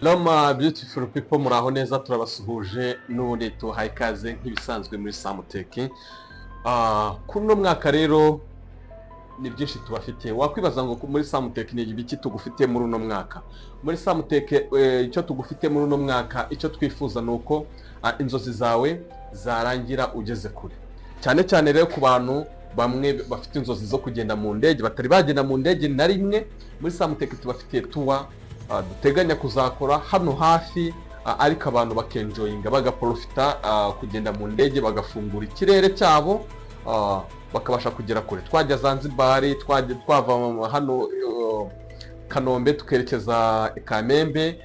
Roma beautiful people muraho neza turabasuhuje n'ubundi tuhaye ikaze nk'ibisanzwe muri Samuteki. Kuri no mwaka rero ni byinshi tubafite. Wakwibaza ngo muri Samuteki ni ibiki tugufite muri uno mwaka? Muri Samuteki icyo tugufite muri uno mwaka, icyo twifuza nuko inzozi zawe zarangira ugeze kure. Cyane cyane rero ku bantu bamwe bafite inzozi zo kugenda mu ndege, batari bagenda mu ndege na rimwe, muri Samuteki tubafitiye tuwa duteganya kuzakora hano hafi, ariko abantu bakenjoyinga bagaprofita kugenda mu ndege, bagafungura ikirere cyabo, bakabasha kugera kure. Twajya Zanzibar, twava hano Kanombe tukerekeza Kamembe,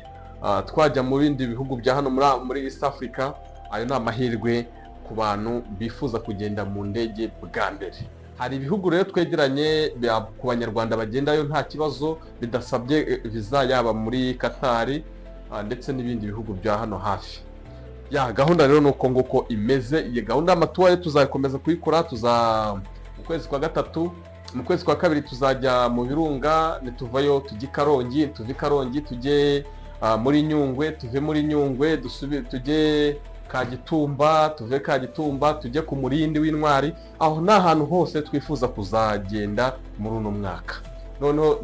twajya mu bindi bihugu bya hano muri East Africa. Ayo ni amahirwe ku bantu bifuza kugenda mu ndege bwa mbere. Hari ibihugu rero twegeranye ku banyarwanda bagendayo nta kibazo bidasabye visa, yaba muri Qatar ndetse n'ibindi bihugu bya hano hafi. Gahunda rero nuko nguko imeze. Iyi gahunda y'amatuwa yo tuzakomeza kuyikora, mu kwezi kwa gatatu, mu kwezi kwa kabiri tuzajya mu Birunga, nituvayo tujye Karongi, tuve Karongi tujye muri Nyungwe, tuve muri Nyungwe dusubire tujye Kagitumba, tuve Kagitumba tujye ku Murindi w'Intwari. Aho ni ahantu hose twifuza kuzagenda muri uno mwaka. Noneho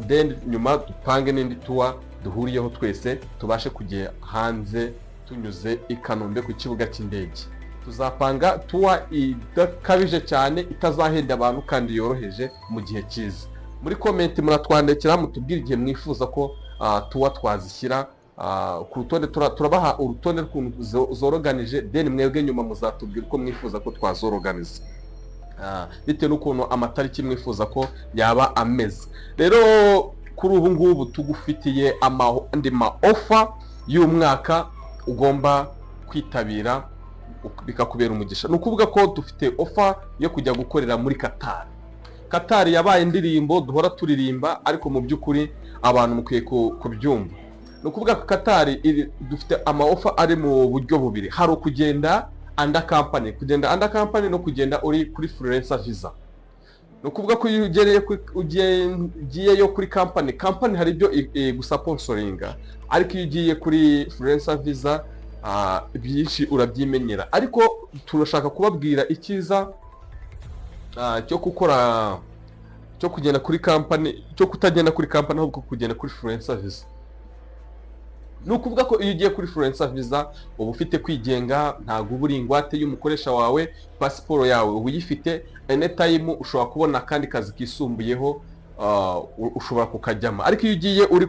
nyuma dupange n'indi tuwa duhuriyeho twese, tubashe kujya hanze tunyuze i Kanombe ku kibuga cy'indege. Tuzapanga tuwa idakabije cyane, itazahenda abantu kandi yoroheje mu gihe cyiza. Muri comment muratwandikira mutubwira igihe mwifuza ko tuwa twazishyira ku rutonde. Turabaha urutonde rw'ukuntu zoroganije, mwebwe nyuma muzatubwira uko mwifuza ko twazoroganiza, bitewe n'ukuntu amatariki mwifuza ko yaba ameze. Rero kuri ubu ngubu tugufitiye andi ma offer y'umwaka ugomba kwitabira bikakubera umugisha. Ni ukuvuga ko dufite offer yo kujya gukorera muri Qatar. Qatar yabaye indirimbo duhora turirimba, ariko mu by'ukuri abantu mukwiye kubyumva. Ni ukuvuga ko Qatar dufite ama offer ari mu buryo bubiri. Hari ukugenda under company, no kugenda uri kuri freelancer visa. Ni ukuvuga ko iyo ugiyeyo kuri company hari ibyo gusponsoringa, ariko iyo ugiye kuri freelancer visa byinshi urabyimenyera. Ariko turashaka kubabwira icyiza cyo kugenda kuri company, cyo kutagenda kuri company ahubwo kugenda kuri freelancer visa. Ni ukuvuga ko iyo ugiye kuri freelancer visa uba ufite kwigenga, ntabwo uba uri ingwate y'umukoresha wawe, pasiporo yawe uba uyifite, anytime ushobora kubona akandi kazi kisumbuyeho ushobora kukajyamo. Ariko iyo ugiye uri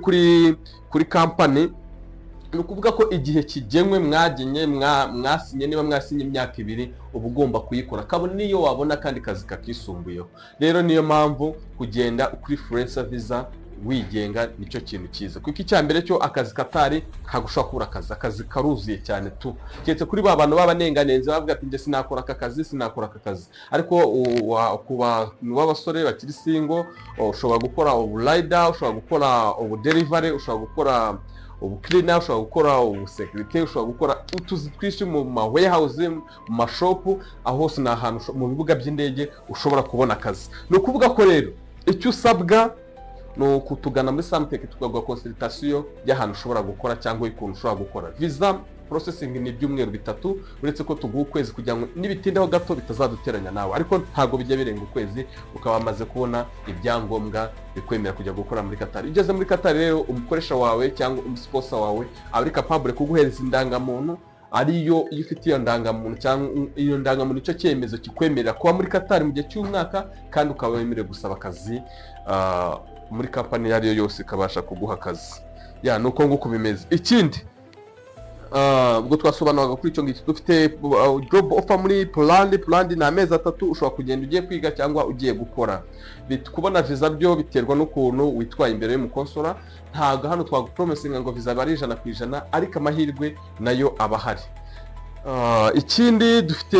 kuri company, ni ukuvuga ko igihe kigenwe mwasinye, niba mwasinye imyaka 2, uba ugomba kuyikora kabone niyo wabona kandi kazi kakisumbuyeho. Rero niyo mpamvu kugenda kuri freelancer visa wigenga nicyo kintu cyiza, kuko icyambere cyo akazi Katari ntagushaka kubura akazi karuzuye cyane tu. Cyetse kuri bantu babanenganenze bavuga ati nje sinakora aka kazi. Ariko kuba n'abasore bakiri single, ushobora gukora ubu rider, ushobora gukora ubu delivery, ushobora gukora ubu cleaner, ushobora gukora ubu security, ushobora gukora utuzi twishi mu ma warehouse, mu mashop, aho hose na ahantu mu bibuga by'indege ushobora kubona akazi. Ni ukuvuga ko rero icyo usabwa no kutugana muri Samuteki tukaguha consultation y'ahantu ushobora gukora cyangwa ikuntu ushobora gukora. Visa processing ni ibyumweru 3, uretse ko tuguha ukwezi kugira ngo nibitindaho gato bitazaduteranya nawe, ariko ntago bijya birenga ukwezi ukaba amaze kubona ibyangombwa bikwemera kujya gukora muri Qatar. Ugeze muri Qatar rero umukoresha wawe cyangwa umusponsor wawe ari capable kuguhereza indangamuntu, ariyo iyo ufite iyo ndangamuntu cyangwa iyo ndangamuntu icyo cyemezo kikwemerera kuba muri Qatar mu gihe cy'umwaka, kandi ukaba wemerewe gusaba akazi muri company yariyo yose ikabasha kuguha akazi. Nuko nguko bimeze. Ikindi ubwo twasobanuraga kuri icyo ngiki, dufite job offer muri Poland na amezi 3 ushobora kugenda ugiye kwiga cyangwa ugiye gukora. Kubona visa byo biterwa n'ukuntu witwaye imbere y'umukonsora. Ntago hano twagupromisinga ngo visa bari 100%, ariko amahirwe nayo abahari. Ikindi dufite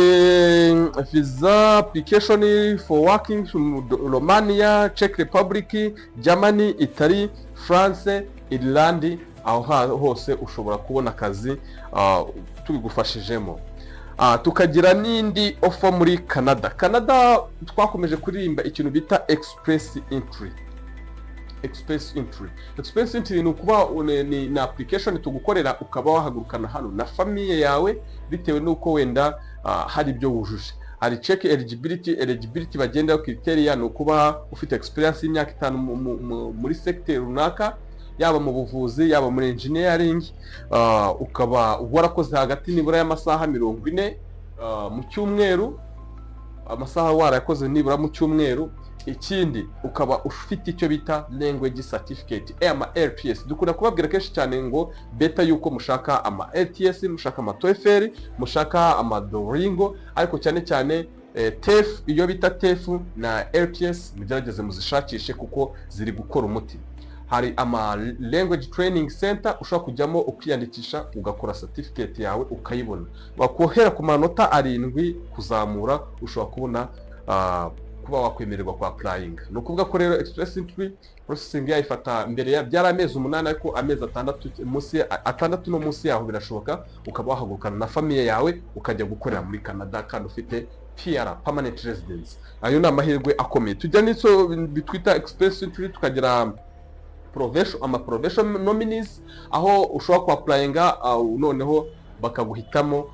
visa application for working from Romania, Czech Republic, Germany, Italy, France, Ireland. Aho hose ushobora kubona akazi tubigufashijemo. Tukagira n'indi offer muri Canada twakomeje kuririmba ikintu bita express entry. expense entry. Expense entry ni ukuba ni application tugukorera ukaba wahagurukana hano na famiye yawe bitewe nuko wenda hari ibyo wujuje. Hari check eligibility bagenda criteria ni ukuba ufite experience y'imyaka 5 muri sector runaka, yaba mu buvuzi yaba muri engineering, ukaba warakoze hagati nibura y'amasaha 40 mu cyumweru, amasaha warakoze nibura mu cyumweru. Ikindi ukaba ufite icyo bita language certificate ama LTS. Dukunda kubabwira kenshi cyane ngo beta yuko mushaka ama LTS, mushaka ama TOEFL, mushaka ama Duolingo, ariko cyane cyane TEF, iyo bita TEF na LTS mugerageze muzishakishe kuko ziri gukora umuti. Hari ama language training center ushobora kujyamo ukiyandikisha ugakora certificate yawe ukayibona. Bakohera ku manota 7 kuzamura ushobora kubona kuba wakwemererwa kwa applying. No kuvuga ko rero express entry processing yayifata mbere ya byara amezi 8 ariko amezi 6 munsi 6 no munsi yaho birashoboka ukaba wahagurukana na famille yawe ukajya gukorera muri Canada kandi ufite PR, permanent residence. Ayo ni amahirwe akomeye. Tujya niso bitwita express entry, tukagira provision nominees aho ushobora ku applyinga noneho bakaguhitamo,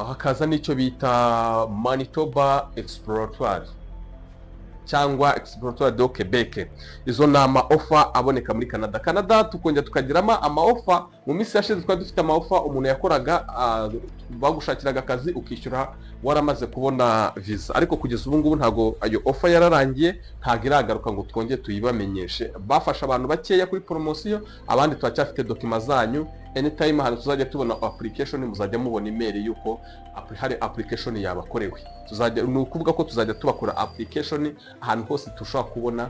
hakaza n'icyo bita Manitoba exploratoire cyangwa exploratoire de Quebec. Izo nama offer aboneka muri Canada. Tukongera tukagirama ama offer mu minsi yashize twari dufite ama offer umuntu yakoraga bagushakiraga akazi ukishyura waramaze kubona visa, ariko kugeza ubu ngubu ntago ayo offer yararangiye, ntago iragaruka ngo twongere tuyibamenyeshe. Bafasha abantu bakeya kuri promotion, abandi twacyafite document zanyu. Anytime hano tuzajya tubona application muzajya mubona email yuko hari application yabakorewe. Tuzajya nukuvuga ko tuzajya tubakora application ahantu hose tushobora kubona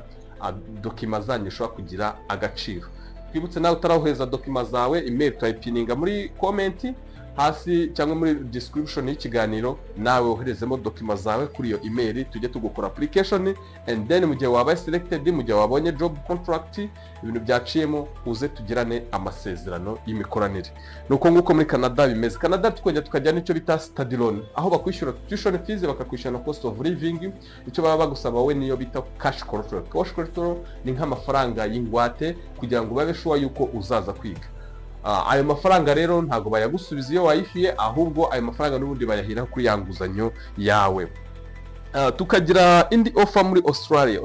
document zanyu ushobora kugira agaciro. Twibutse nawe utarahoheza document zawe, email twayipininga muri comment hasi cyangwa muri description y'ikiganiro, nawe woherezemo document zawe kuri iyo email tujye tugukora application, and then mu gihe wabaye selected, mu gihe wabonye job contract, ibintu byaciyemo uze tugirane amasezerano y'imikoranire. Nuko nguko muri Canada bimeze. Canada tukongera tukajya n'icyo bita study loan, aho bakwishyura tuition fees bakakwishyura na cost of living. Icyo baba bagusaba we niyo bita cash collateral. Cash collateral ni nk'amafaranga y'ingwate kugira ngo babe sure yuko uzaza kwiga. Ayo mafaranga rero ntago bayagusubiza iyo wayishyuye, ahubwo ayo mafaranga n'ubundi bayahira kuri yanguzanyo yawe. Tukagira indi offer muri Australia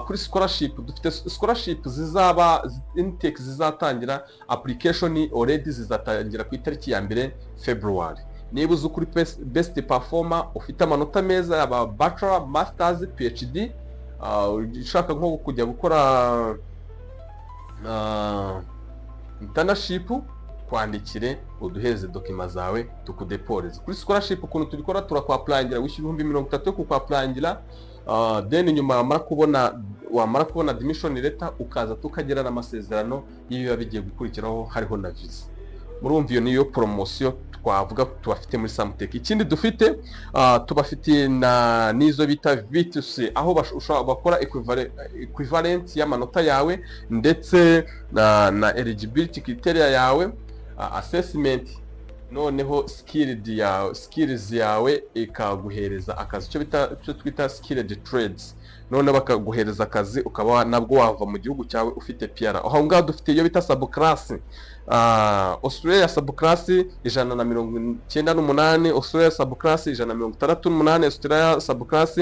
kuri scholarship. Dufite scholarship zizaba intake zizatangira, application already zizatangira ku itariki ya 1 February. Niba uzi kuri best performer ufite amanota meza yaba bachelor, masters, PhD, ushaka nko kujya gukora internship, kwandikire uduheze document zawe tukudeporeze. Kuri scholarship ukuntu tubikora, turakwapplyingira wishyura 30,000 yo kukwapplyingira, then nyuma wamara kubona admission letter ukaza tukagirana amasezerano y'ibiba bigiye gukurikiraho hariho na visa. Murumva iyo niyo promotion twavuga tubafite muri Samuteka. Ikindi dufite tubafitiye nizo bita V2C, aho bakora equivalent y'amanota yawe ndetse na eligibility criteria yawe, assessment, noneho skills yawe ikaguhereza akazi, cyo twita skilled trades. None bakaguhereza akazi ukaba nabwo wava mu gihugu cyawe ufite PR. Aho ngaho dufite iyo bita subclass. Australia subclass 198, Australia subclass 168, Australia subclass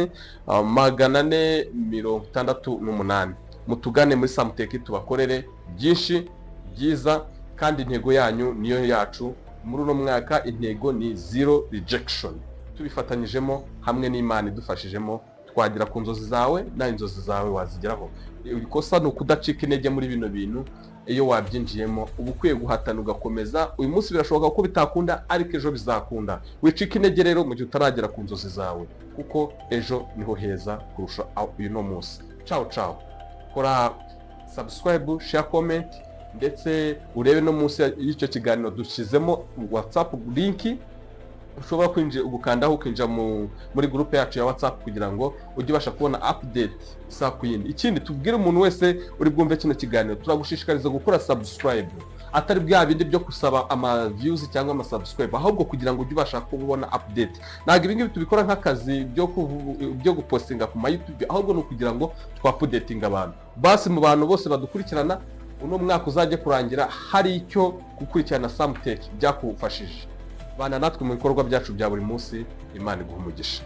468. Mutugane muri Samuteka tubakorere byinshi byiza, kandi intego yanyu niyo yacu. Muri uno mwaka intego ni zero rejection. Tubifatanyijemo hamwe n'Imana idufashijemo twagira ku nzozi zawe, na inzozi zawe wazigeraho. Ikosa ni ukudacika intege muri bino bintu. Iyo wabyinjiyemo uba ukwiye guhatana ugakomeza. Uyu munsi birashoboka ko bitakunda, ariko ejo bizakunda. Wicika intege rero mu gihe utaragera ku nzozi zawe, kuko ejo niho heza kurusha uyu no munsi. Ciao. Kora subscribe, share, comment, ndetse urebe no munsi y'icyo kiganiro dushyizemo WhatsApp link ushobora kwinjira ugukandaho ukinjira muri groupe yacu ya WhatsApp kugira ngo ujye ubasha kubona update saa ku yindi. Ikindi tubwire umuntu wese uri bwumve kino kiganiro, turagushishikariza gukora subscribe. atari bya bindi byo gusaba ama views cyangwa ama subscribe, ahubwo kugira ngo ujye ubasha kubona update. Ntabwo ibi ngibi tubikora nk'akazi byo gupostinga ku YouTube, ahubwo ni ukugira ngo twapudetinga abantu. Basi mu bantu bose badukurikirana, uno mwaka uzajye kurangira hari icyo gukurikirana Samtech byakufashije. Bana natwe mu bikorwa byacu bya buri munsi. Imana iguhe umugisha.